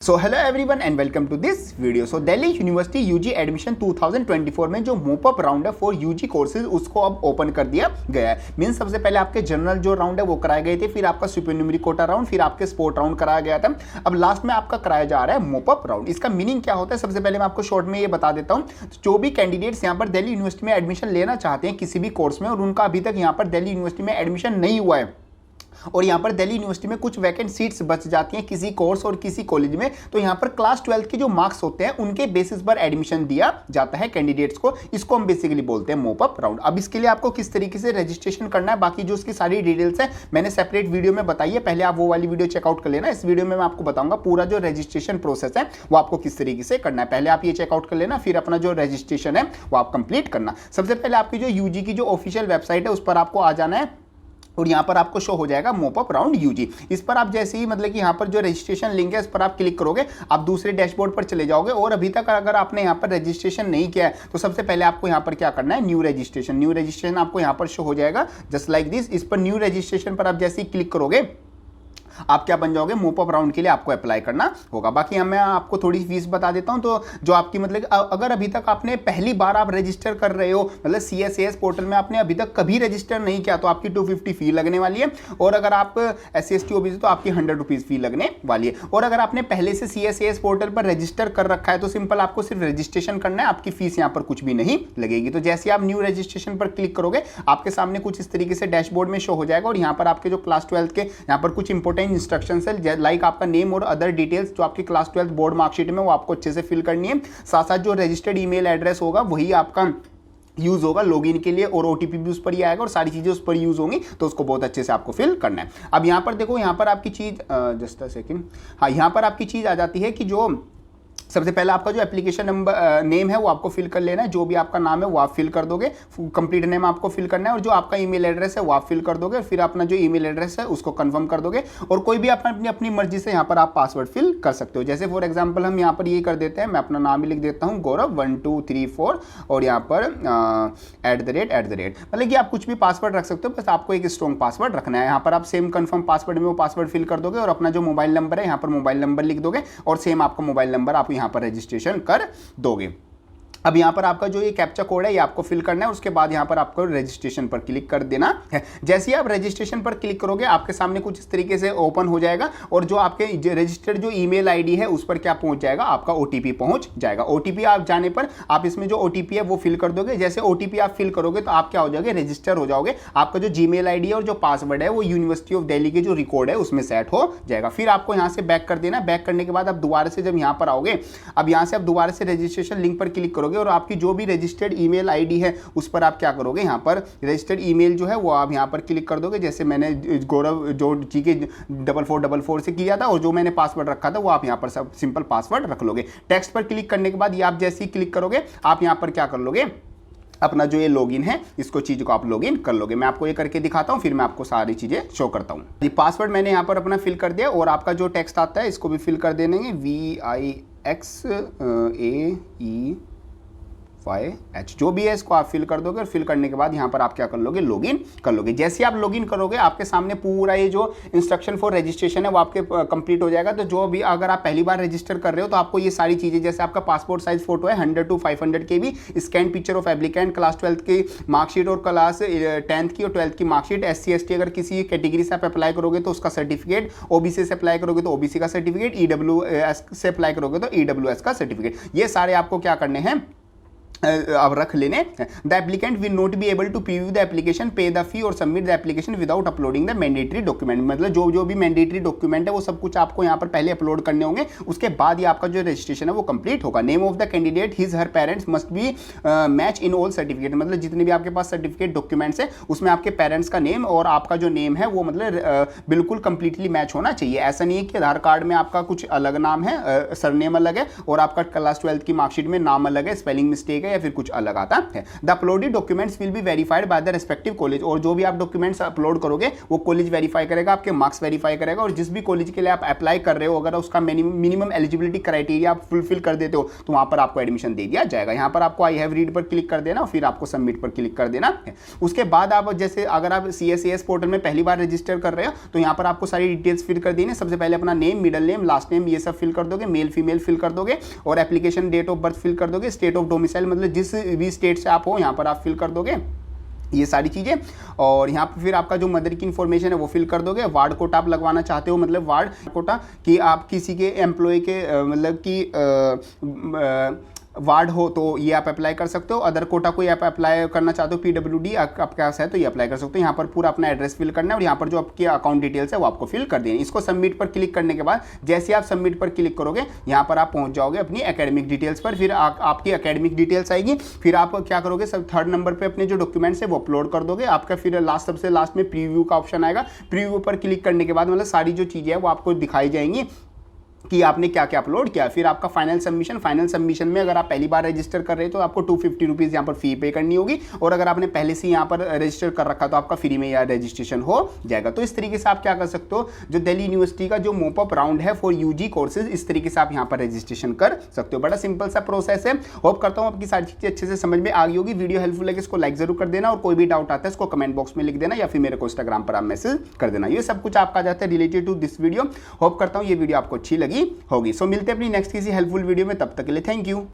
So hello everyone and welcome to this video. So Delhi university UG admission 2024 में जो mop up round है for UG courses उसको अब open कर दिया गया है। मींस सबसे पहले आपके जनरल जो राउंड है वो कराए गए थे, फिर आपका सुपरन्यूमरी कोटा राउंड, फिर आपके स्पोर्ट राउंड कराया गया था। अब लास्ट में आपका कराया जा रहा है मोपअप राउंड। इसका मीनिंग क्या होता है सबसे पहले मैं आपको शॉर्ट में ये बता देता हूँ। जो भी कैंडिडेट्स यहाँ पर दिल्ली यूनिवर्सिटी में एडमिशन लेना चाहते हैं किसी भी कोर्स में और उनका अभी तक यहाँ पर दिल्ली यूनिवर्सिटी में एडमिशन नहीं हुआ है और यहाँ पर दिल्ली यूनिवर्सिटी में कुछ वैकेंट सीट्स बच जाती हैं किसी कोर्स और किसी कॉलेज में, तो यहाँ पर क्लास 12 के जो मार्क्स होते हैं उनके बेसिस पर एडमिशन दिया जाता है कैंडिडेट्स को। इसको हम बेसिकली बोलते हैं मोपअप राउंड। अब इसके लिए आपको किस तरीके से रजिस्ट्रेशन करना है, बाकी जो उसकी सारी डिटेल्स है मैंने सेपरेट वीडियो में बताई है, पहले आप वो वाली वीडियो चेकआउट कर लेना। इस वीडियो में मैं आपको बताऊंगा पूरा जो रजिस्ट्रेशन प्रोसेस है वो आपको किस तरीके से करना है। पहले आप ये चेकआउट कर लेना, फिर अपना जो रजिस्ट्रेशन है वो आप कंप्लीट करना। सबसे पहले आपकी जो यूजी की जो ऑफिशियल वेबसाइट है उस पर आपको आ जाना है और यहाँ पर आपको शो हो जाएगा मोपअप राउंड यूजी। इस पर आप जैसे ही मतलब कि यहाँ पर जो रजिस्ट्रेशन लिंक है इस पर आप क्लिक करोगे, आप दूसरे डैशबोर्ड पर चले जाओगे और अभी तक अगर आपने यहाँ पर रजिस्ट्रेशन नहीं किया है तो सबसे पहले आपको यहाँ पर क्या करना है, न्यू रजिस्ट्रेशन आपको यहाँ पर शो हो जाएगा जस्ट लाइक दिस। इस पर न्यू रजिस्ट्रेशन पर आप जैसे ही क्लिक करोगे आप क्या बन जाओगे, मोपअप राउंड के लिए आपको अप्लाई करना होगा। बाकी मैं आपको थोड़ी फीस बता देता हूं। तो जो आपकी मतलब अगर अभी तक आपने पहली बार आप रजिस्टर कर रहे हो, मतलब CSAS पोर्टल में आपने अभी तक कभी रजिस्टर नहीं किया तो आपकी 250 फी लगने वाली है। और अगर आप SC/ST OBC तो आपकी 100 रुपीज़ फी लगने वाली है। और अगर आपने पहले से CSAS पोर्टल पर रजिस्टर कर रखा है तो सिंपल आपको सिर्फ रजिस्ट्रेशन करना है, आपकी फीस यहाँ पर कुछ भी नहीं लगेगी। तो जैसे आप न्यू रजिस्ट्रेशन पर क्लिक करोगे आपके सामने कुछ इस तरीके से डैशबोर्ड में शो हो जाएगा और यहाँ पर आपके जो क्लास 12 के यहाँ पर कुछ इंपॉर्टेंट इंस्ट्रक्शंस है, लाइक आपका नेम और अदर डिटेल्स जो आपकी क्लास 12 बोर्ड मार्कशीट में वो आपको अच्छे से फिल करनी है। साथ साथ जो रजिस्टर्ड ईमेल एड्रेस होगा वही आपका यूज होगा लॉगिन के लिए और OTP भी उस पर ही आएगा और सारी चीजें उस पर यूज होंगी, तो उसको बहुत अच्छे से आपको फिल करना है। अब यहाँ पर देखो, यहाँ पर आपकी चीज जस्ट अ सेकंड, हाँ यहाँ पर आपकी चीज आ जाती है कि जो सबसे पहले आपका जो एप्लीकेशन नंबर नेम है वो आपको फिल कर लेना है। जो भी आपका नाम है वो आप फिल कर दोगे, कंप्लीट नेम आपको फिल करना है और जो आपका ईमेल एड्रेस है वो आप फिल कर दोगे और फिर अपना जो ईमेल एड्रेस है उसको कंफर्म कर दोगे। और कोई भी अपनी मर्जी से यहाँ पर आप पासवर्ड फिल कर सकते हो। जैसे फॉर एग्जांपल हम यहाँ पर ये कर देते हैं, मैं अपना नाम ही लिख देता हूँ गौरव 1234 और यहाँ पर @ मतलब कि आप कुछ भी पासवर्ड रख सकते हो, बस आपको एक स्ट्रॉन्ग पासवर्ड रखना है। यहाँ पर आप सेम कंफर्म पासवर्ड में वो पासवर्ड फिल कर दोगे और अपना जो मोबाइल नंबर है यहाँ पर मोबाइल नंबर लिख दोगे और सेम आपका मोबाइल नंबर आप यहाँ पर रजिस्ट्रेशन कर दोगे। अब यहाँ पर आपका जो ये कैप्चा कोड है ये आपको फिल करना है, उसके बाद यहाँ पर आपको रजिस्ट्रेशन पर क्लिक कर देना है। जैसे ही आप रजिस्ट्रेशन पर क्लिक करोगे आपके सामने कुछ इस तरीके से ओपन हो जाएगा और जो आपके रजिस्टर्ड जो ईमेल आईडी है उस पर क्या पहुंच जाएगा, आपका OTP पहुंच जाएगा। OTP आप जाने पर आप इसमें जो OTP है वो फिल कर दोगे। जैसे OTP आप फिल करोगे तो आप क्या हो जाओगे, रजिस्टर हो जाओगे। आपका जो जीमेल आईडी है और जो पासवर्ड है वो यूनिवर्सिटी ऑफ दिल्ली के जो रिकॉर्ड है उसमें सेट हो जाएगा। फिर आपको यहाँ से बैक कर देना। बैक करने के बाद आप दोबारा से जब यहाँ पर आओगे, अब यहाँ से आप दोबारा से रजिस्ट्रेशन लिंक पर क्लिक करोगे और आपकी जो भी रजिस्टर्ड ईमेल आईडी है उस पर आप क्या करोगे, यहाँ पर रजिस्टर्ड ईमेल जो है वो आप यहाँ पर क्लिक कर दोगे। जैसे मैंने गौरव जो GK 4444 से किया था और जो मैंने पासवर्ड रखा था वो आप यहाँ पर सब सिंपल पासवर्ड रख लोगे। टेक्स्ट पर क्लिक करने के बाद ये आप जैसे ही क्लिक करोगे आप यहाँ पर क्या कर लोगे, अपना जो ये लॉगिन है इसको चीज़ को आप लॉगिन कर लोगे। मैं आपको ये करके दिखाता हूँ फिर मैं आपको सारी चीज़ें शो करता हूँ। ये पासवर्ड मैंने यहाँ पर अपना फिल कर दिया और आपका जो टेक्स्ट आता है इसको भी फिल कर देंगे VIXAEYH जो भी है इसको आप फिल कर दोगे और फिल करने के बाद यहाँ पर आप क्या कर लोगे, लॉगिन कर लोगे। जैसे आप लॉगिन करोगे आपके सामने पूरा ये जो इंस्ट्रक्शन फॉर रजिस्ट्रेशन है वो आपके कंप्लीट हो जाएगा। तो जो भी अगर आप पहली बार रजिस्टर कर रहे हो तो आपको ये सारी चीज़ें, जैसे आपका पासपोर्ट साइज फोटो है 100 to 500 KB, scan picture of applicant, class 12 की मार्कशीट और क्लास 10th की और 12th की मार्कशीट, SC/ST अगर किसी कैटेगरी से आप अप्लाई करोगे तो उसका सर्टिफिकेट, OBC से अप्लाई करोगे तो OBC का सर्टिफिकेट, EWS से अप्लाई करोगे तो EWS का सर्टिफिकेट, ये सारे आपको क्या करने हैं अब रख लेने। The applicant will not be able to preview the application, pay the fee और submit the application without uploading the mandatory document. मतलब जो भी मैंडेटरी डॉक्यूमेंट है वो सब कुछ आपको यहाँ पर पहले अपलोड करने होंगे, उसके बाद ही आपका जो रजिस्ट्रेशन है वो कंप्लीट होगा। Name of the candidate, his her parents must be match in all certificate, मतलब जितने भी आपके पास सर्टिफिकेट डॉक्यूमेंट्स है उसमें आपके पेरेंट्स का नेम और आपका जो नेम है वो मतलब बिल्कुल कंप्लीटली मैच होना चाहिए। ऐसा नहीं है कि आधार कार्ड में आपका कुछ अलग नाम है, सरनेम अलग है और आपका क्लास 12 की मार्कशीट में नाम अलग है, स्पेलिंग मिस्टेक है या फिर कुछ अलग आता है। The uploaded documents will be verified by the respective college, और जो भी आप डॉक्यूमेंट्स अपलोड करोगे वो कॉलेज वेरीफाई करेगा, आपके मार्क्स वेरीफाई करेगा, और जिस भी कॉलेज के लिए आप अप्लाई कर रहे हो अगर उसका मिनिमम एलिजिबिलिटी क्राइटेरिया आप फुलफिल कर देते हो तो वहां पर आपको एडमिशन दे दिया जाएगा। यहां पर आपको आई हैव रीड पर क्लिक कर देना और फिर आपको सबमिट पर क्लिक कर देना है। उसके बाद आप जैसे अगर आप CSAS पोर्टल में पहली बार रजिस्टर कर रहे हो तो यहां पर आपको सारी डिटेल्स फिल कर देनी है। सबसे पहले अपना name, middle name, last name, ये सब फिल कर दोगे, मेल फीमेल फिल कर दोगे, और application date of birth fill कर दोगे, स्टेट ऑफ डोमिसाइल मतलब जिस भी स्टेट से आप हो यहां पर आप फिल कर दोगे ये सारी चीज़ें। और यहाँ पर फिर आपका जो मदर की इन्फॉर्मेशन है वो फिल कर दोगे। वार्ड कोटा आप लगवाना चाहते हो, मतलब वार्ड कोटा कि आप किसी के एम्प्लॉय के मतलब कि वार्ड हो तो ये आप अप्लाई कर सकते हो। अदर कोटा कोई आप अप्लाई करना चाहते हो, PWD आपके पास है तो ये अप्लाई कर सकते हो। यहाँ पर पूरा अपना एड्रेस फिल करना है और यहाँ पर जो आपकी अकाउंट डिटेल्स है वो आपको फिल कर देनी है। इसको सबमिट पर क्लिक करने के बाद जैसे आप सबमिट पर क्लिक करोगे यहाँ पर आप पहुँच जाओगे अपनी एकेडमिक डिटेल्स पर। फिर आपकी एकेडमिक डिटेल्स आएगी, फिर आप क्या करोगे, सब थर्ड नंबर पर अपने जो डॉक्यूमेंट्स है वो अपलोड कर दोगे। आपका फिर सबसे लास्ट में प्रीव्यू का ऑप्शन आएगा। प्रीव्यू पर क्लिक करने के बाद मतलब सारी जो चीज़ें हैं वो आपको दिखाई जाएंगी कि आपने क्या क्या अपलोड किया। फिर आपका फाइनल सबमिशन में अगर आप पहली बार रजिस्टर कर रहे हो तो आपको 250 रुपीज़ यहाँ पर फी पे करनी होगी, और अगर आपने पहले से यहाँ पर रजिस्टर कर रखा तो आपका फ्री में यह रजिस्ट्रेशन हो जाएगा। तो इस तरीके से आप क्या कर सकते हो, जो दिल्ली यूनिवर्सिटी का जो मोपअप राउंड है फॉर UG कोर्सेज, इस तरीके से आप यहाँ पर रजिस्ट्रेशन कर सकते हो। बड़ा सिंपल सा प्रोसेस है। होप करता हूँ आपकी सारी चीज़ें अच्छे से समझ में आ गई होगी। वीडियो हेल्पफुल लगे इसको लाइक जरूर कर देना, और कोई भी डाउट आता है इसको कमेंट बॉक्स में लिख देना या फिर मेरे को इंस्टाग्राम पर आप मैसेज कर देना। ये सब कुछ आपका जाता है related to this video. Hope करता हूँ ये वीडियो आपको अच्छी लगी होगी। सो मिलते हैं अपनी नेक्स्ट किसी हेल्पफुल वीडियो में, तब तक के लिए थैंक यू।